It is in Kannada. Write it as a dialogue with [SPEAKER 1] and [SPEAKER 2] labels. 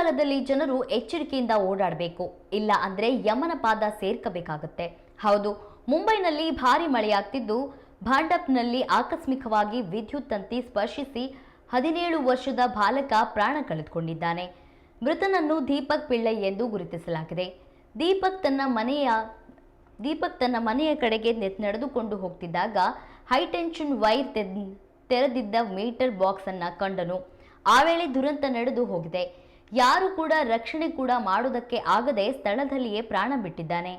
[SPEAKER 1] ಮಳೆಗಾಲದಲ್ಲಿ ಜನರು ಎಚ್ಚರಿಕೆಯಿಂದ ಓಡಾಡಬೇಕು, ಇಲ್ಲ ಅಂದ್ರೆ ಯಮನ ಪಾದ ಸೇರ್ಕಬೇಕಾಗುತ್ತೆ. ಹೌದು, ಮುಂಬೈನಲ್ಲಿ ಭಾರಿ ಮಳೆಯಾಗ್ತಿದ್ದು ಭಾಂಡಪ್ನಲ್ಲಿ ಆಕಸ್ಮಿಕವಾಗಿ ವಿದ್ಯುತ್ ತಂತಿ ಸ್ಪರ್ಶಿಸಿ 17 ವರ್ಷದ ಬಾಲಕ ಪ್ರಾಣ ಕಳೆದುಕೊಂಡಿದ್ದಾನೆ. ಮೃತನನ್ನು ದೀಪಕ್ ಪಿಳ್ಳೈ ಎಂದು ಗುರುತಿಸಲಾಗಿದೆ. ದೀಪಕ್ ತನ್ನ ಮನೆಯ ಕಡೆಗೆ ನಡೆದುಕೊಂಡು ಹೋಗ್ತಿದ್ದಾಗ ಹೈಟೆನ್ಷನ್ ವೈರ್ ತೆರೆದಿದ್ದ ಮೀಟರ್ ಬಾಕ್ಸ್ ಅನ್ನ ಕಂಡನು. ಆ ವೇಳೆ ದುರಂತ ನಡೆದು ಹೋಗಿದೆ. ಯಾರು ಕೂಡ ರಕ್ಷಣೆ ಕೂಡ ಮಾಡೋದಕ್ಕೆ ಆಗದೆ ಸ್ಥಳದಲ್ಲಿಯೇ ಪ್ರಾಣ ಬಿಟ್ಟಿದ್ದಾನೆ.